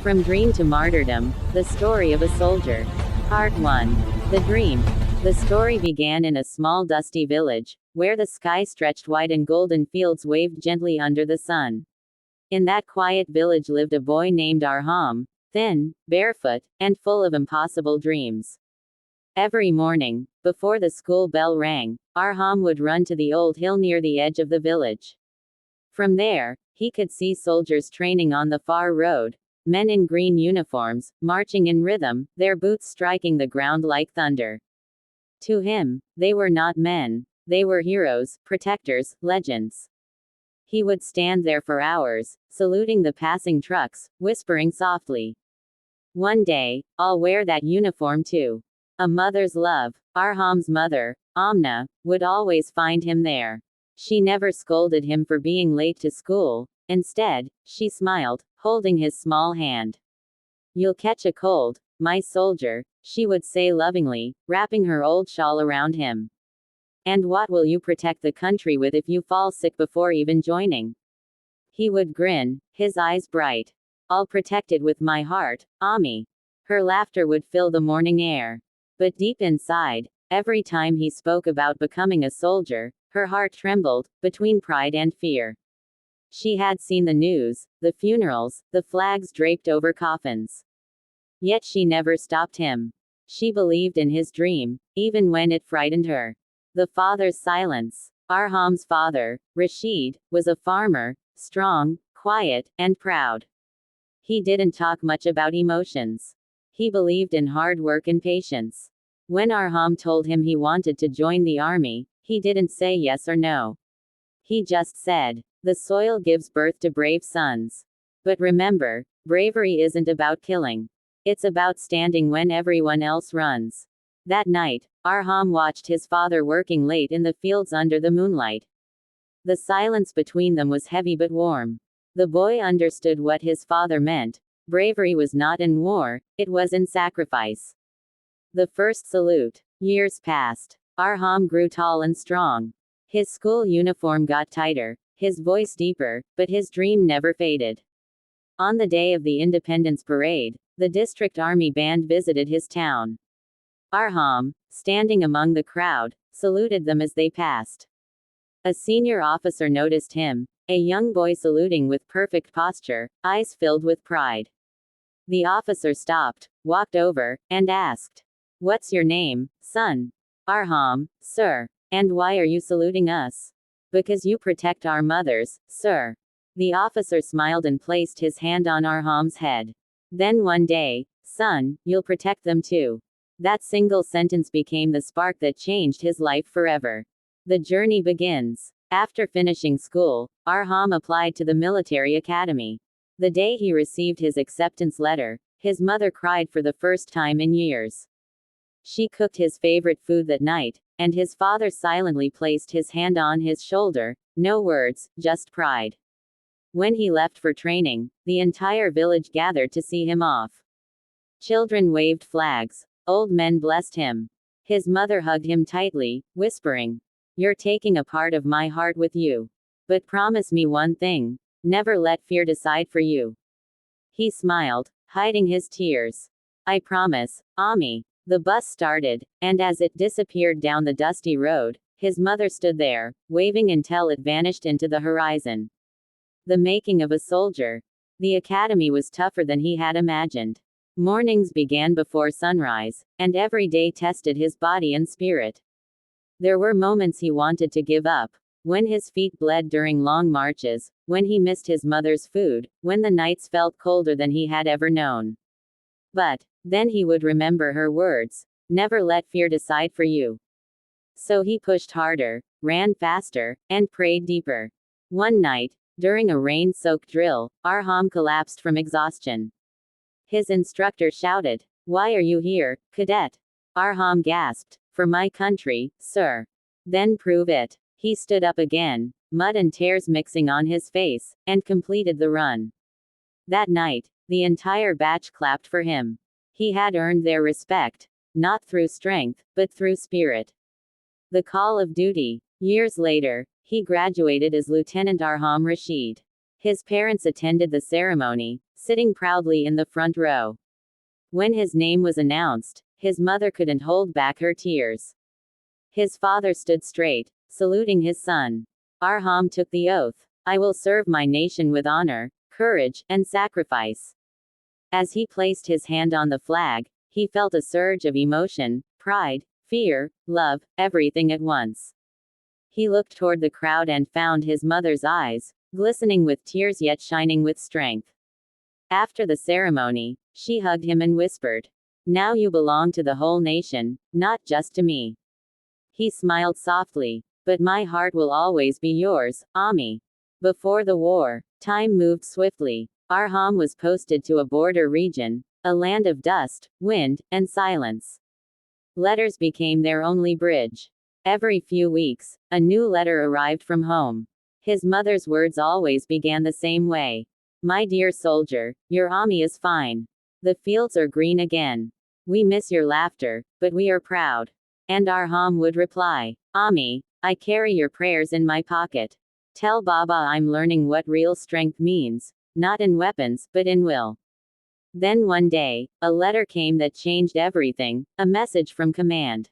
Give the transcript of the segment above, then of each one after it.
From Dream to Martyrdom, the story of a soldier. Part 1. The Dream. The story began in a small dusty village, where the sky stretched wide and golden fields waved gently under the sun. In that quiet village lived a boy named Arham, thin, barefoot, and full of impossible dreams. Every morning, before the school bell rang, Arham would run to the old hill near the edge of the village. From there, he could see soldiers training on the far road, men in green uniforms, marching in rhythm, their boots striking the ground like thunder. To him, they were not men, they were heroes, protectors, legends. He would stand there for hours, saluting the passing trucks, whispering softly, "One day, I'll wear that uniform too." A mother's love. Arham's mother, Amna, would always find him there. She never scolded him for being late to school. Instead, she smiled, holding his small hand. "You'll catch a cold, my soldier," she would say lovingly, wrapping her old shawl around him. "And what will you protect the country with if you fall sick before even joining?" He would grin, his eyes bright. "I'll protect it with my heart, Ami." Her laughter would fill the morning air. But deep inside, every time he spoke about becoming a soldier, her heart trembled, between pride and fear. She had seen the news, the funerals, the flags draped over coffins. Yet she never stopped him. She believed in his dream, even when it frightened her. The father's silence. Arham's father, Rashid, was a farmer, strong, quiet, and proud. He didn't talk much about emotions. He believed in hard work and patience. When Arham told him he wanted to join the army, he didn't say yes or no. He just said, "The soil gives birth to brave sons. But remember, bravery isn't about killing. It's about standing when everyone else runs." That night, Arham watched his father working late in the fields under the moonlight. The silence between them was heavy but warm. The boy understood what his father meant. Bravery was not in war, it was in sacrifice. The first salute. Years passed. Arham grew tall and strong. His school uniform got tighter, his voice deeper, but his dream never faded. On the day of the Independence Parade, the district army band visited his town. Arham, standing among the crowd, saluted them as they passed. A senior officer noticed him, a young boy saluting with perfect posture, eyes filled with pride. The officer stopped, walked over, and asked, "What's your name, son?" "Arham, sir." "And why are you saluting us?" "Because you protect our mothers, sir." The officer smiled and placed his hand on Arham's head. "Then one day, son, you'll protect them too." That single sentence became the spark that changed his life forever. The journey begins. After finishing school, Arham applied to the military academy. The day he received his acceptance letter, his mother cried for the first time in years. She cooked his favorite food that night, and his father silently placed his hand on his shoulder, no words, just pride. When he left for training, the entire village gathered to see him off. Children waved flags. Old men blessed him. His mother hugged him tightly, whispering, "You're taking a part of my heart with you. But promise me one thing, never let fear decide for you." He smiled, hiding his tears. "I promise, Ami." The bus started, and as it disappeared down the dusty road, his mother stood there, waving until it vanished into the horizon. The making of a soldier. The academy was tougher than he had imagined. Mornings began before sunrise, and every day tested his body and spirit. There were moments he wanted to give up, when his feet bled during long marches, when he missed his mother's food, when the nights felt colder than he had ever known. But then he would remember her words, "Never let fear decide for you." So he pushed harder, ran faster, and prayed deeper. One night, during a rain-soaked drill, Arham collapsed from exhaustion. His instructor shouted, "Why are you here, cadet?" Arham gasped, "For my country, sir." "Then prove it." He stood up again, mud and tears mixing on his face, and completed the run. That night, the entire batch clapped for him. He had earned their respect, not through strength, but through spirit. The call of duty. Years later, he graduated as Lieutenant Arham Rashid. His parents attended the ceremony, sitting proudly in the front row. When his name was announced, his mother couldn't hold back her tears. His father stood straight, saluting his son. Arham took the oath. I will serve my nation with honor, courage, and sacrifice. As he placed his hand on the flag, he felt a surge of emotion, pride, fear, love, everything at once. He looked toward the crowd and found his mother's eyes, glistening with tears yet shining with strength. After the ceremony, she hugged him and whispered, "Now you belong to the whole nation, not just to me." He smiled softly, "But my heart will always be yours, Ami." Before the war, time moved swiftly. Arham was posted to a border region, a land of dust, wind, and silence. Letters became their only bridge. Every few weeks, a new letter arrived from home. His mother's words always began the same way. "My dear soldier, your army is fine. The fields are green again. We miss your laughter, but we are proud." And Arham would reply, "Ami, I carry your prayers in my pocket. Tell Baba I'm learning what real strength means, not in weapons, but in will." Then one day, a letter came that changed everything, a message from command.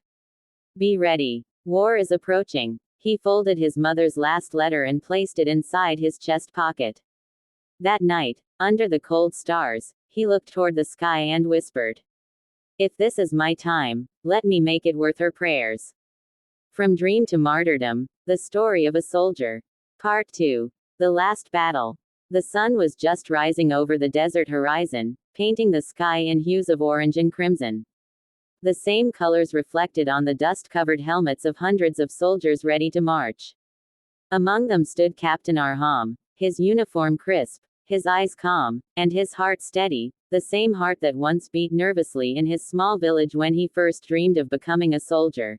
"Be ready. War is approaching." He folded his mother's last letter and placed it inside his chest pocket. That night, under the cold stars, he looked toward the sky and whispered, "If this is my time, let me make it worth her prayers." From Dream to Martyrdom, the story of a soldier. Part 2. The Last Battle. The sun was just rising over the desert horizon, painting the sky in hues of orange and crimson. The same colors reflected on the dust-covered helmets of hundreds of soldiers ready to march. Among them stood Captain Arham, his uniform crisp, his eyes calm, and his heart steady, the same heart that once beat nervously in his small village when he first dreamed of becoming a soldier.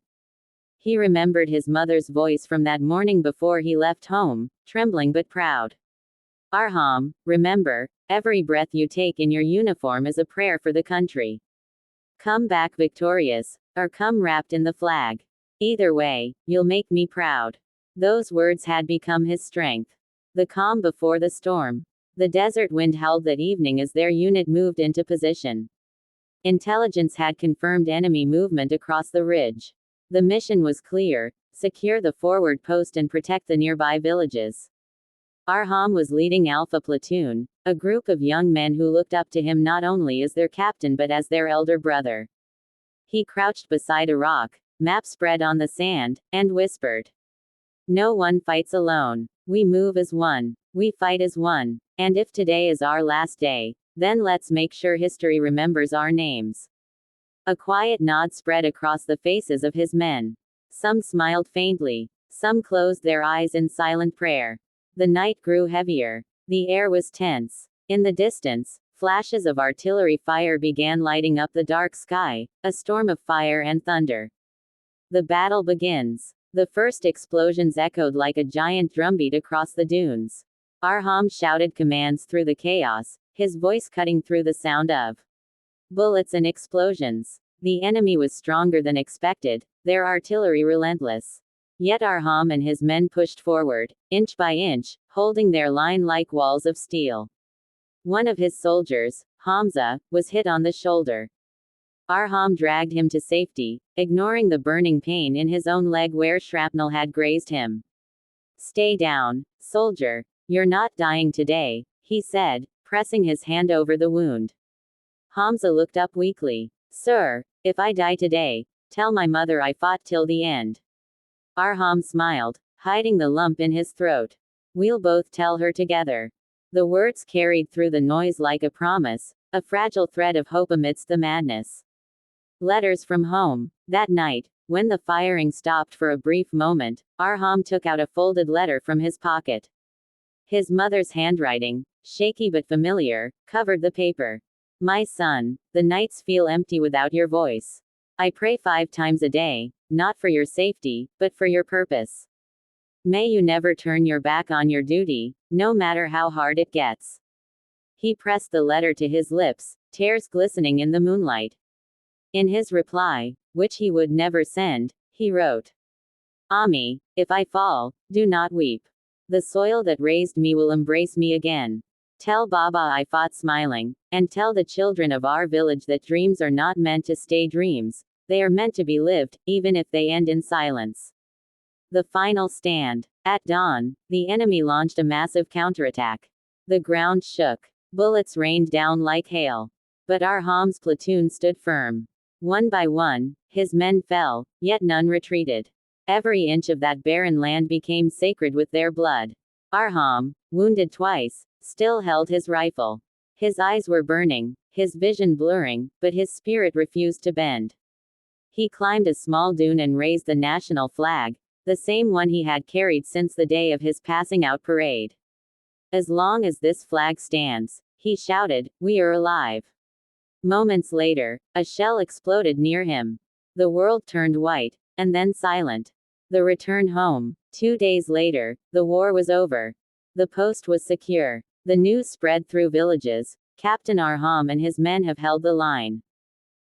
He remembered his mother's voice from that morning before he left home, trembling but proud. "Arham, remember, every breath you take in your uniform is a prayer for the country. Come back victorious, or come wrapped in the flag. Either way, you'll make me proud." Those words had become his strength. The calm before the storm. The desert wind howled that evening as their unit moved into position. Intelligence had confirmed enemy movement across the ridge. The mission was clear: secure the forward post and protect the nearby villages. Arham was leading Alpha Platoon, a group of young men who looked up to him not only as their captain but as their elder brother. He crouched beside a rock, map spread on the sand, and whispered, "No one fights alone. We move as one. We fight as one. And if today is our last day, then let's make sure history remembers our names." A quiet nod spread across the faces of his men. Some smiled faintly. Some closed their eyes in silent prayer. The night grew heavier. The air was tense. In the distance, flashes of artillery fire began lighting up the dark sky, a storm of fire and thunder. The battle begins. The first explosions echoed like a giant drumbeat across the dunes. Arham shouted commands through the chaos, his voice cutting through the sound of bullets and explosions. The enemy was stronger than expected, their artillery relentless. Yet Arham and his men pushed forward, inch by inch, holding their line like walls of steel. One of his soldiers, Hamza, was hit on the shoulder. Arham dragged him to safety, ignoring the burning pain in his own leg where shrapnel had grazed him. "Stay down, soldier. You're not dying today," he said, pressing his hand over the wound. Hamza looked up weakly. "Sir, if I die today, tell my mother I fought till the end." Arham smiled, hiding the lump in his throat. "We'll both tell her together." The words carried through the noise like a promise, a fragile thread of hope amidst the madness. Letters from home. That night, when the firing stopped for a brief moment, Arham took out a folded letter from his pocket. His mother's handwriting, shaky but familiar, covered the paper. "My son, the nights feel empty without your voice. I pray 5 times a day, not for your safety, but for your purpose. May you never turn your back on your duty, no matter how hard it gets." He pressed the letter to his lips, tears glistening in the moonlight. In his reply, which he would never send, he wrote, "Ami, if I fall, do not weep. The soil that raised me will embrace me again. Tell Baba I fought smiling, and tell the children of our village that dreams are not meant to stay dreams, they are meant to be lived, even if they end in silence. The final stand. At dawn, the enemy launched a massive counterattack. The ground shook. Bullets rained down like hail. But Arham's platoon stood firm. One by one, his men fell, yet none retreated. Every inch of that barren land became sacred with their blood. Arham, wounded twice, still held his rifle. His eyes were burning, his vision blurring, but his spirit refused to bend. He climbed a small dune and raised the national flag, the same one he had carried since the day of his passing out parade. As long as this flag stands, he shouted, we are alive. Moments later, a shell exploded near him. The world turned white, and then silent. The return home. 2 days later, the war was over. The post was secure. The news spread through villages. Captain Arham and his men have held the line.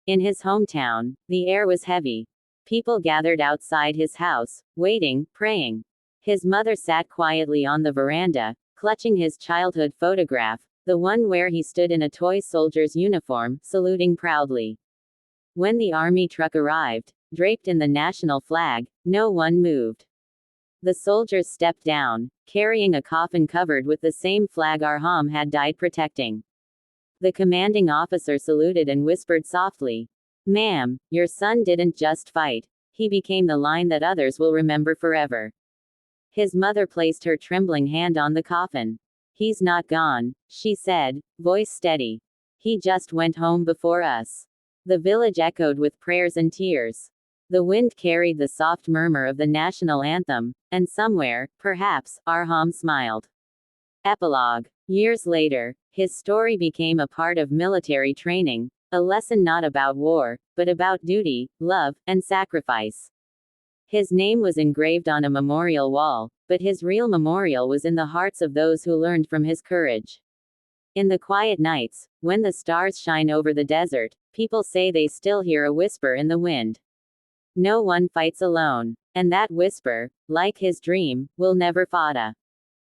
In his hometown, the air was heavy. People gathered outside his house, waiting, praying. His mother sat quietly on the veranda, clutching his childhood photograph, the one where he stood in a toy soldier's uniform, saluting proudly. When the army truck arrived, draped in the national flag, no one moved. The soldiers stepped down, carrying a coffin covered with the same flag Arham had died protecting. The commanding officer saluted and whispered softly, "Ma'am, your son didn't just fight. He became the line that others will remember forever." His mother placed her trembling hand on the coffin. "He's not gone," she said, voice steady. "He just went home before us." The village echoed with prayers and tears. The wind carried the soft murmur of the national anthem, and somewhere, perhaps, Arham smiled. Epilogue. Years later, his story became a part of military training, a lesson not about war, but about duty, love, and sacrifice. His name was engraved on a memorial wall, but his real memorial was in the hearts of those who learned from his courage. In the quiet nights, when the stars shine over the desert, people say they still hear a whisper in the wind. No one fights alone. And that whisper, like his dream, will never fade.